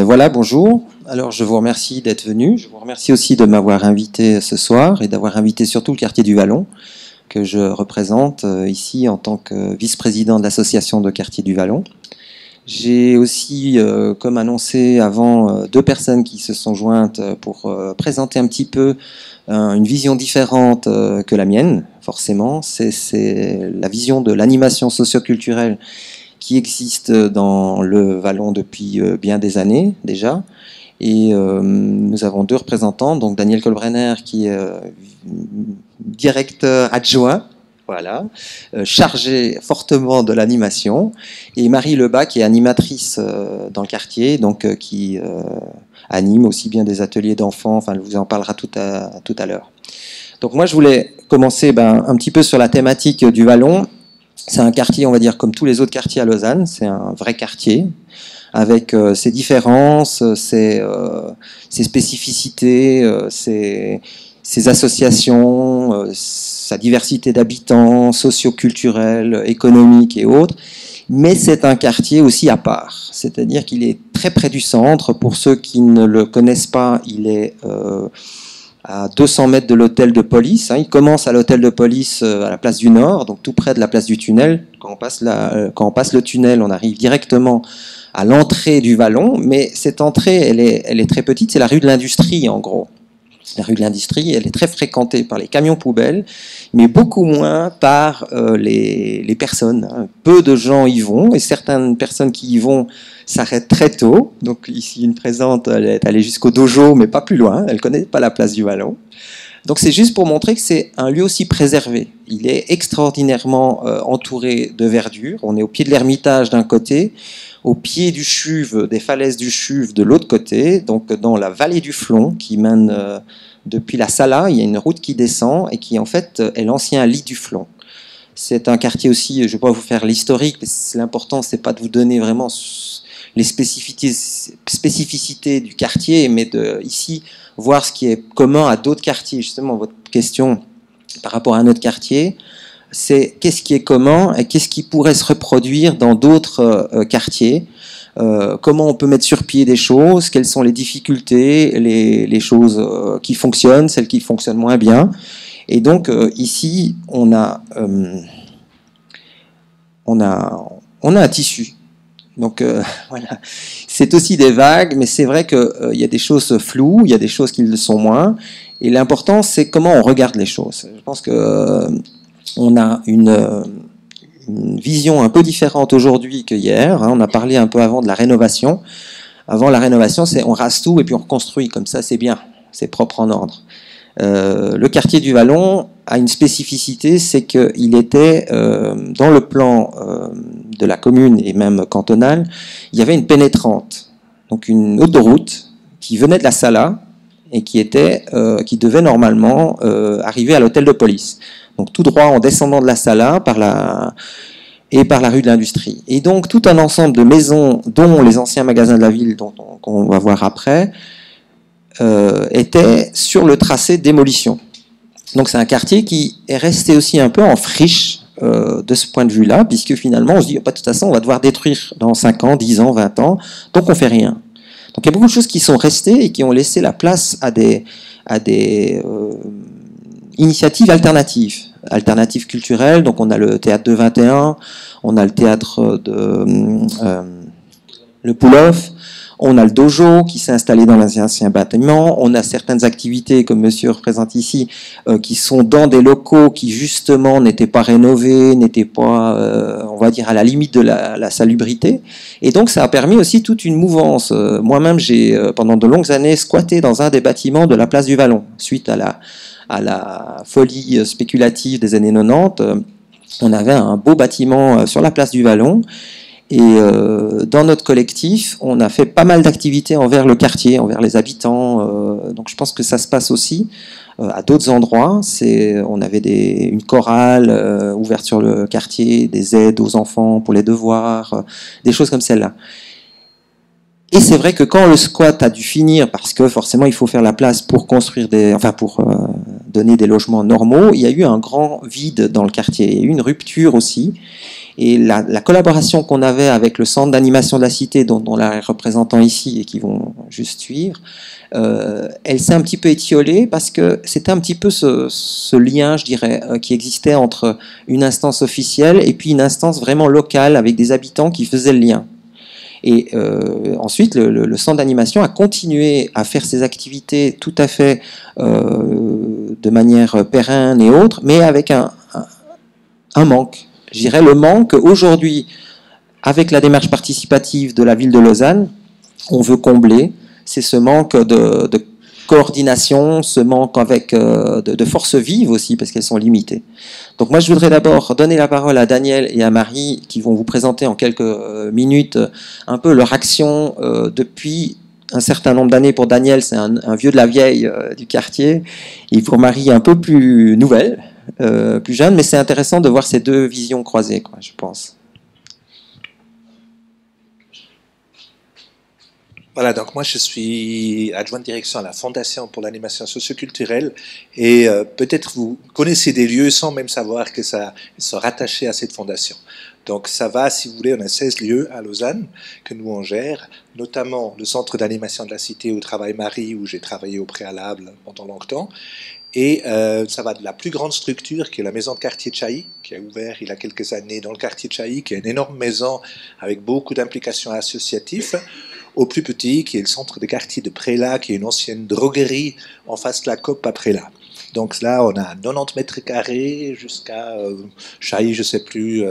Voilà, bonjour. Alors, je vous remercie d'être venu. Je vous remercie aussi de m'avoir invité ce soir et d'avoir invité surtout le quartier du Vallon, que je représente ici en tant que vice-président de l'association de quartier du Vallon. J'ai aussi, comme annoncé avant, deux personnes qui se sont jointes pour présenter un petit peu une vision différente que la mienne, forcément. C'est la vision de l'animation socioculturelle qui existe dans le Vallon depuis bien des années déjà. Et nous avons deux représentants, donc Daniel Kohlbrenner qui est directeur adjoint, voilà, chargé fortement de l'animation, et Marie Lebas qui est animatrice dans le quartier, donc qui anime aussi bien des ateliers d'enfants, enfin elle vous en parlera tout à l'heure. Donc moi je voulais commencer un petit peu sur la thématique du Vallon. C'est un quartier, on va dire, comme tous les autres quartiers à Lausanne, c'est un vrai quartier, avec ses différences, ses spécificités, ses associations, sa diversité d'habitants, socio-culturels, économiques et autres. Mais c'est un quartier aussi à part, c'est-à-dire qu'il est très près du centre. Pour ceux qui ne le connaissent pas, il est à 200 mètres de l'hôtel de police. Il commence à l'hôtel de police à la place du Nord, donc tout près de la place du Tunnel. Quand on passe le tunnel, on arrive directement à l'entrée du Vallon, mais cette entrée, elle est très petite, c'est la rue de l'Industrie en gros. La rue de l'Industrie, elle est très fréquentée par les camions poubelles, mais beaucoup moins par les personnes. Peu de gens y vont, et certaines personnes qui y vont s'arrêtent très tôt. Donc ici, une présente, elle est allée jusqu'au dojo, mais pas plus loin, elle ne connaît pas la place du Vallon. Donc c'est juste pour montrer que c'est un lieu aussi préservé. Il est extraordinairement entouré de verdure. On est au pied de l'Ermitage d'un côté, au pied du Chuve, des falaises du Chuve de l'autre côté, donc dans la vallée du Flon qui mène depuis la Sala. Il y a une route qui descend et qui en fait est l'ancien lit du Flon. C'est un quartier aussi, je ne vais pas vous faire l'historique, mais l'important c'est pas de vous donner vraiment les spécificités du quartier, mais de ici voir ce qui est commun à d'autres quartiers. Justement, votre question par rapport à un autre quartier, c'est qu'est-ce qui est commun et qu'est-ce qui pourrait se reproduire dans d'autres quartiers, comment on peut mettre sur pied des choses, quelles sont les difficultés, les choses qui fonctionnent, celles qui fonctionnent moins bien. Et donc ici, on a un tissu. Donc voilà, c'est aussi des vagues, mais c'est vrai qu'il y a des choses floues, il y a des choses qui le sont moins. Et l'important, c'est comment on regarde les choses. Je pense que on a une vision un peu différente aujourd'hui que hier. On a parlé un peu avant de la rénovation. Avant la rénovation, c'est on rase tout et puis on reconstruit. Comme ça, c'est bien, c'est propre en ordre. Le quartier du Vallon a une spécificité, c'est qu'il était dans le plan de la commune et même cantonale, il y avait une pénétrante, donc une autoroute qui venait de la Sala et qui devait normalement arriver à l'hôtel de police. Donc tout droit en descendant de la Sala par la rue de l'Industrie. Et donc tout un ensemble de maisons, dont les anciens magasins de la ville, qu'on va voir après, était sur le tracé de démolition. Donc c'est un quartier qui est resté aussi un peu en friche de ce point de vue-là, puisque finalement on se dit, de toute façon on va devoir détruire dans 5 ans, 10 ans, 20 ans, donc on fait rien. Donc il y a beaucoup de choses qui sont restées et qui ont laissé la place à des initiatives alternatives culturelles. Donc on a le théâtre de 21, on a le théâtre de le Pull-Off, on a le dojo qui s'est installé dans l'ancien bâtiment, on a certaines activités comme monsieur représente ici qui sont dans des locaux qui justement n'étaient pas rénovés, n'étaient pas on va dire à la limite de la salubrité, et donc ça a permis aussi toute une mouvance. Moi-même j'ai pendant de longues années squatté dans un des bâtiments de la place du Vallon suite à la folie spéculative des années 90. On avait un beau bâtiment sur la place du Vallon. Et dans notre collectif, on a fait pas mal d'activités envers le quartier, envers les habitants. Donc je pense que ça se passe aussi à d'autres endroits. On avait une chorale ouverte sur le quartier, des aides aux enfants pour les devoirs, des choses comme celle-là. Et c'est vrai que quand le squat a dû finir, parce que forcément il faut faire la place pour construire pour donner des logements normaux, il y a eu un grand vide dans le quartier. Il y a eu une rupture aussi. Et la collaboration qu'on avait avec le centre d'animation de la cité, dont on a les représentants ici et qui vont juste suivre, elle s'est un petit peu étiolée parce que c'était un petit peu ce lien, je dirais, qui existait entre une instance officielle et puis une instance vraiment locale avec des habitants qui faisaient le lien. Et ensuite, le centre d'animation a continué à faire ses activités tout à fait de manière pérenne et autre, mais avec un manque. Je dirais le manque aujourd'hui, avec la démarche participative de la ville de Lausanne, on veut combler, c'est ce manque de coordination, ce manque avec de forces vives aussi, parce qu'elles sont limitées. Donc moi, je voudrais d'abord donner la parole à Daniel et à Marie, qui vont vous présenter en quelques minutes un peu leur action depuis un certain nombre d'années. Pour Daniel, c'est un vieux de la vieille du quartier, et pour Marie, un peu plus nouvelle, plus jeune, mais c'est intéressant de voir ces deux visions croisées, quoi, je pense. Voilà, donc moi je suis adjoint de direction à la Fondation pour l'animation socioculturelle et peut-être vous connaissez des lieux sans même savoir que ça sont rattachés à cette fondation. Donc ça va, si vous voulez, on a 16 lieux à Lausanne que nous on gère, notamment le centre d'animation de la Cité où travaille Marie, où j'ai travaillé au préalable pendant longtemps. Et ça va de la plus grande structure qui est la maison de quartier de Chailly, qui a ouvert il y a quelques années dans le quartier de Chailly, qui est une énorme maison avec beaucoup d'implications associatives, au plus petit, qui est le centre de quartier de Prélat, qui est une ancienne droguerie en face de la COP à Prélat. Donc là, on a 90 mètres carrés jusqu'à Chailly, je ne sais plus,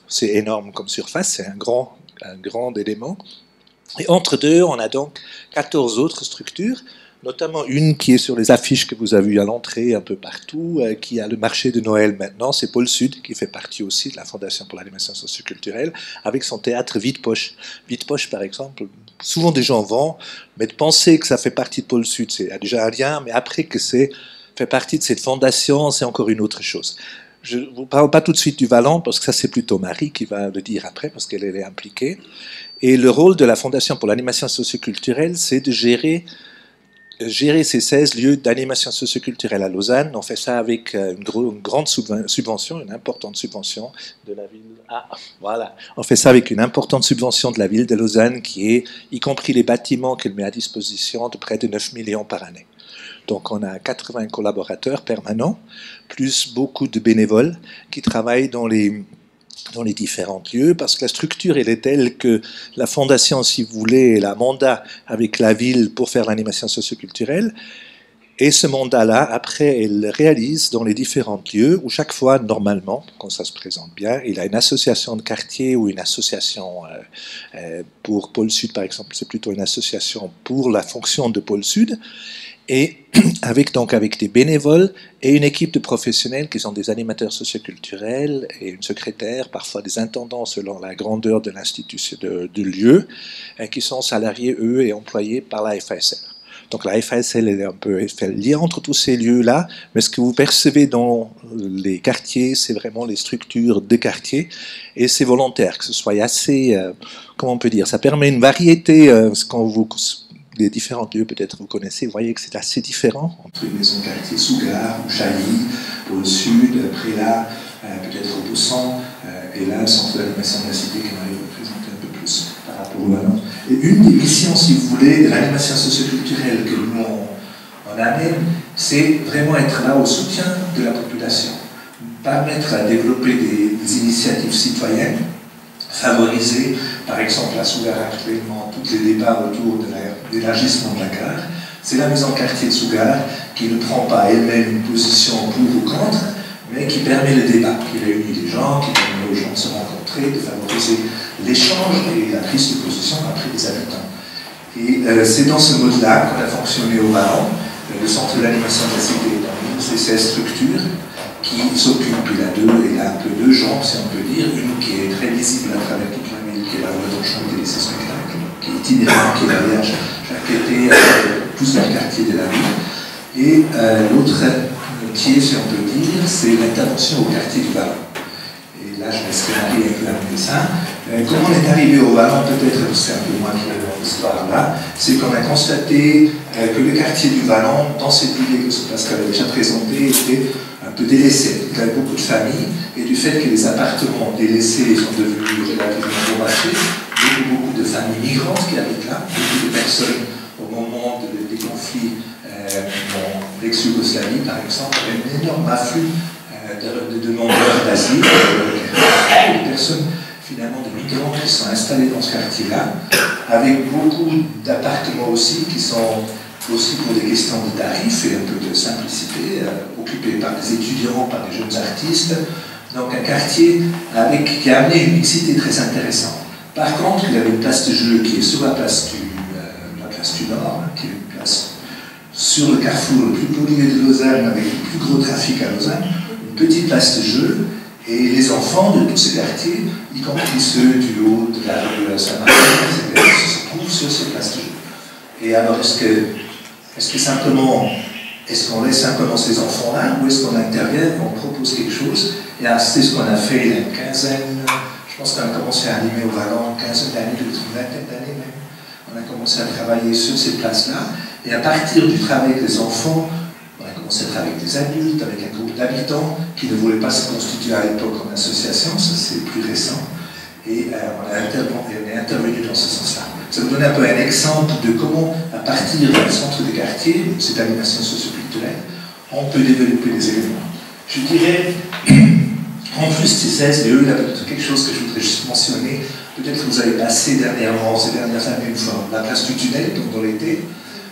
c'est énorme comme surface, c'est un grand élément. Et entre deux, on a donc 14 autres structures, notamment une qui est sur les affiches que vous avez vues à l'entrée un peu partout, qui a le marché de Noël maintenant, c'est Pôle Sud, qui fait partie aussi de la Fondation pour l'animation socioculturelle, avec son théâtre Vide-Poche. Vide-Poche, par exemple, souvent des gens vont, mais de penser que ça fait partie de Pôle Sud, c'est déjà un lien, mais après que c'est fait partie de cette fondation, c'est encore une autre chose. Je ne vous parle pas tout de suite du Valent, parce que ça c'est plutôt Marie qui va le dire après, parce qu'elle est impliquée. Et le rôle de la Fondation pour l'animation socioculturelle, c'est de gérer ces 16 lieux d'animation socioculturelle à Lausanne. On fait ça avec une grande subvention, une importante subvention de la ville. Ah, voilà. On fait ça avec une importante subvention de la ville de Lausanne qui est, y compris les bâtiments qu'elle met à disposition, de près de 9 millions par année. Donc on a 80 collaborateurs permanents, plus beaucoup de bénévoles qui travaillent dans les différents lieux, parce que la structure elle est telle que la fondation, si vous voulez, elle a un mandat avec la ville pour faire l'animation socioculturelle, et ce mandat-là, après, elle réalise dans les différents lieux, où chaque fois, normalement, quand ça se présente bien, il a une association de quartier ou une association pour Pôle Sud, par exemple, c'est plutôt une association pour la fonction de Pôle Sud, et avec des bénévoles et une équipe de professionnels qui sont des animateurs socioculturels et une secrétaire, parfois des intendants selon la grandeur de l'institution du lieu, qui sont salariés, eux, et employés par la FASL. Donc la FASL est un peu fait le lien entre tous ces lieux-là, mais ce que vous percevez dans les quartiers, c'est vraiment les structures de quartier, et c'est volontaire, que ce soit assez, comment on peut dire, ça permet une variété, quand vous... les différents lieux, peut-être vous connaissez, vous voyez que c'est assez différent. Entre une maison de quartier Sougar, ou Chailly, Pôle Sud, Prélat, peut-être au Boussan, et là, le centre d'animation de la Cité qui m'arrive à présenter un peu plus par rapport au Valent. Et une des missions, si vous voulez, de l'animation socioculturelle que nous on amène, c'est vraiment être là au soutien de la population, permettre à développer des initiatives citoyennes, favoriser, par exemple, à Sougar actuellement, tous les débats autour de l'élargissement de la gare. C'est la maison de quartier de Sougar qui ne prend pas elle-même une position pour ou contre, mais qui permet le débat, qui réunit les gens, qui permet aux gens de se rencontrer, de favoriser l'échange et la prise de position après les habitants. Et c'est dans ce mode-là qu'on a fonctionné au Valent. Le centre de l'animation de la Cité est dans une de ces 16 structures qui s'occupe, il a un peu deux jambes, si on peut dire, une qui est très visible à travers toute la ville, qui est là où on chante et ses spectacles, qui est itinérant, qui est derrière chaque été tous dans le quartier de la ville. Et l'autre métier, si on peut dire, c'est l'intervention au quartier du Valent. Et là, je laisserai Marie amener ça. Comment on est arrivé au Vallon, peut-être c'est un peu moi qui ai l'histoire là, c'est qu'on a constaté que le quartier du Vallon, dans cette idée que Pascal a déjà présentée, était un peu délaissé. Il y avait beaucoup de familles, et du fait que les appartements délaissés sont devenus relativement bon marché, beaucoup de familles migrantes qui habitent là, beaucoup de personnes au moment des conflits dans l'ex-Yougoslavie, par exemple, il y avait un énorme afflux de demandeurs d'asile, de personnes finalement de migrants qui sont installés dans ce quartier-là, avec beaucoup d'appartements aussi qui sont aussi pour des questions de tarifs et un peu de simplicité, occupés par des étudiants, par des jeunes artistes. Donc un quartier qui a amené une mixité très intéressante. Par contre, il y avait une place de jeu qui est sur la place du Nord, qui est une place sur le carrefour le plus pollué de Lausanne, avec le plus gros trafic à Lausanne, une petite place de jeu. Et les enfants de tous ces quartiers, y compris ceux du haut de la rue Saint-Martin, se trouvent sur ces places de jeu. Et alors, est-ce qu'on laisse simplement ces enfants-là, ou est-ce qu'on intervient, qu'on propose quelque chose? Et c'est ce qu'on a fait il y a une quinzaine, je pense qu'on a commencé à animer au Vallon, une quinzaine d'années, une vingtaine d'années même. On a commencé à travailler sur ces places-là, et à partir du travail avec les enfants, on a commencé à travailler avec des adultes, avec un groupe d'habitants qui ne voulaient pas se constituer à l'époque en association, ça c'est plus récent, et on est intervenu dans ce sens-là. Ça vous donne un peu un exemple de comment, à partir du centre des quartiers, cette animation socioculturelle, on peut développer des éléments. Je dirais, en plus de ces SDE, il y a peut-être quelque chose que je voudrais juste mentionner. Peut-être que vous avez passé dernièrement, ces dernières années, une fois, la place du tunnel, donc dans l'été.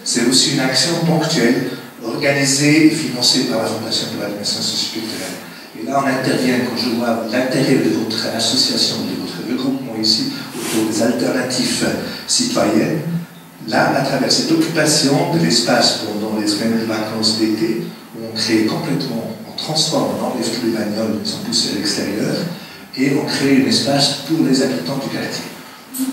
C'est aussi une action ponctuelle, organisée et financée par la Fondation pour l'animation socioculturelle. Et là, on intervient quand je vois l'intérêt de votre association, de votre regroupement ici, autour des alternatives citoyennes. Là, à travers cette occupation de l'espace pendant les semaines de vacances d'été, où on crée complètement, on transforme, on enlève tous les bagnoles qui sont poussés à l'extérieur, et on crée un espace pour les habitants du quartier.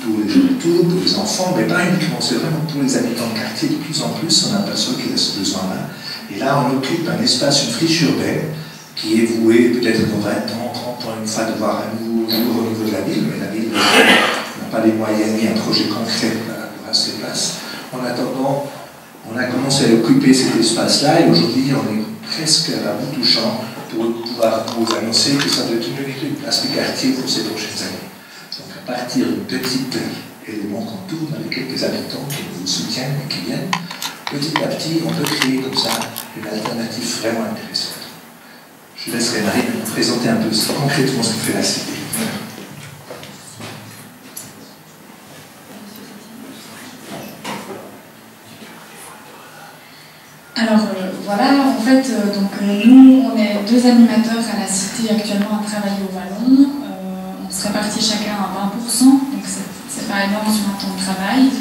Pour les jeunes autour, pour les enfants, mais pas uniquement, c'est vraiment pour les habitants du quartier. De plus en plus, on aperçoit qu'il y a ce besoin-là. Et là, on occupe un espace, une friche urbaine, qui est vouée peut-être dans 20 ans, 30 ans, une fois de voir un nouveau jour au niveau de la ville, mais la ville n'a pas les moyens ni un projet concret à ces places. En attendant, on a commencé à occuper cet espace-là, et aujourd'hui, on est presque à la bout du champ pour pouvoir vous annoncer que ça doit devenir une place du quartier pour ces prochaines années. Donc à partir d'un petit élément qu'on tourne avec quelques habitants qui vous soutiennent et qui viennent, petit à petit, on peut créer comme ça une alternative vraiment intéressante. Je laisserai Marie vous présenter un peu concrètement ce que fait la cité. Alors voilà, en fait, nous, on est 2 animateurs à la cité actuellement à travailler au Vallon. On se répartit chacun à 20%, donc c'est pas énorme sur un temps de travail.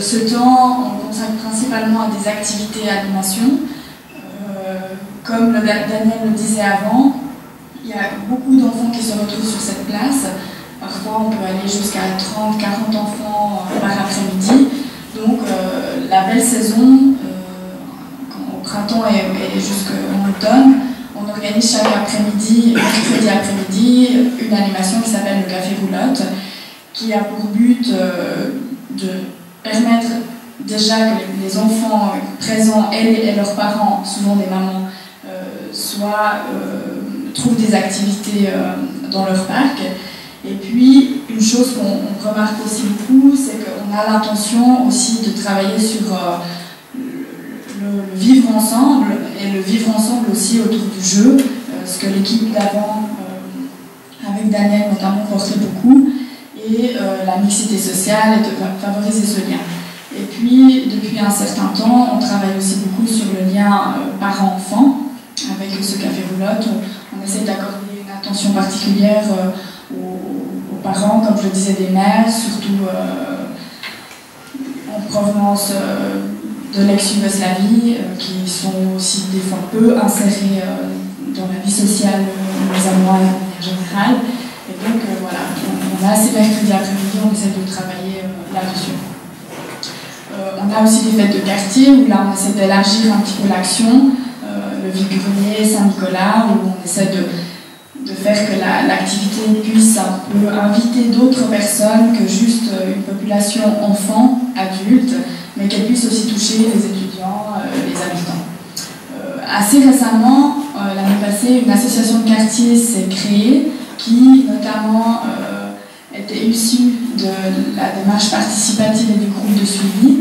Ce temps, on consacre principalement à des activités d'animation. Comme Daniel le disait avant, il y a beaucoup d'enfants qui se retrouvent sur cette place. Parfois, on peut aller jusqu'à 30, 40 enfants par après-midi. Donc, la belle saison, au printemps et jusqu'en automne, on organise chaque après-midi, mercredi après-midi, une animation qui s'appelle le Café Roulotte, qui a pour but de permettre déjà que les enfants présents, elles et leurs parents, souvent des mamans, trouvent des activités dans leur parc. Et puis, une chose qu'on remarque aussi beaucoup, c'est qu'on a l'intention aussi de travailler sur le vivre ensemble, et le vivre ensemble aussi autour du jeu, ce que l'équipe d'avant, avec Daniel notamment, portait beaucoup, et la mixité sociale et de favoriser ce lien. Et puis, depuis un certain temps, on travaille aussi beaucoup sur le lien parent-enfant, avec ce Café Roulotte. On essaie d'accorder une attention particulière aux parents, comme je le disais, des mères, surtout en provenance de l'ex-Yougoslavie, qui sont aussi des fois peu insérés dans la vie sociale lausannoise de manière générale. Et donc voilà, on a ces mercredis après-midi, on essaie de travailler là-dessus. On a aussi des fêtes de quartier, où là on essaie d'élargir un petit peu l'action, le Vide-Grenier, Saint-Nicolas, où on essaie de faire que l'activité puisse un peu inviter d'autres personnes que juste une population enfant, adulte, mais qu'elle puisse aussi toucher les étudiants, les habitants. Assez récemment, l'année passée, une association de quartier s'est créée qui notamment était issue de la démarche participative et du groupe de suivi.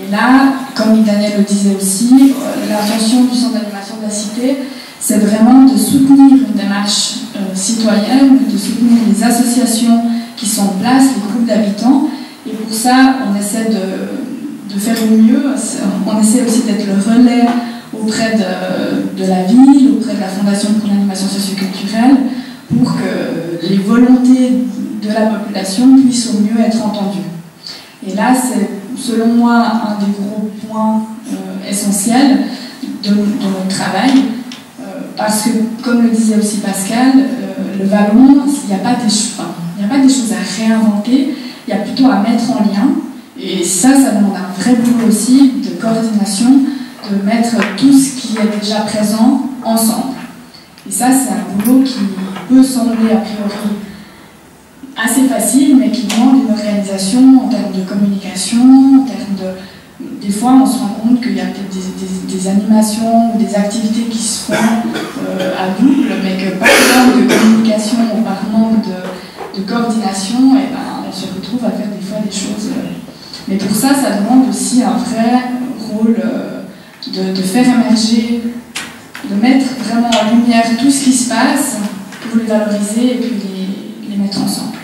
Et là, comme Daniel le disait aussi, l'intention du centre d'animation de la Cité, c'est vraiment de soutenir une démarche citoyenne, de soutenir les associations qui sont en place, les groupes d'habitants. Et pour ça, on essaie de faire le mieux. On essaie aussi d'être le relais auprès de la ville, auprès de la Fondation pour l'animation socioculturelle, pour que les volontés de la population puissent au mieux être entendues. Et là, c'est selon moi un des gros points essentiels de notre travail, parce que, comme le disait aussi Pascal, le Vallon, il n'y a pas des choses à réinventer, il y a plutôt à mettre en lien, et ça demande un vrai boulot aussi de coordination, de mettre tout ce qui est déjà présent ensemble. Et ça, c'est un boulot qui peut sembler a priori assez facile, mais qui demande une organisation en termes de communication, en termes de... Des fois, on se rend compte qu'il y a peut-être des animations ou des activités qui se font à double, mais que par manque de communication ou par manque de coordination, et ben, on se retrouve à faire des fois des choses... Mais pour ça, ça demande aussi un vrai rôle de faire émerger, de mettre vraiment en lumière tout ce qui se passe pour les valoriser et puis les mettre ensemble.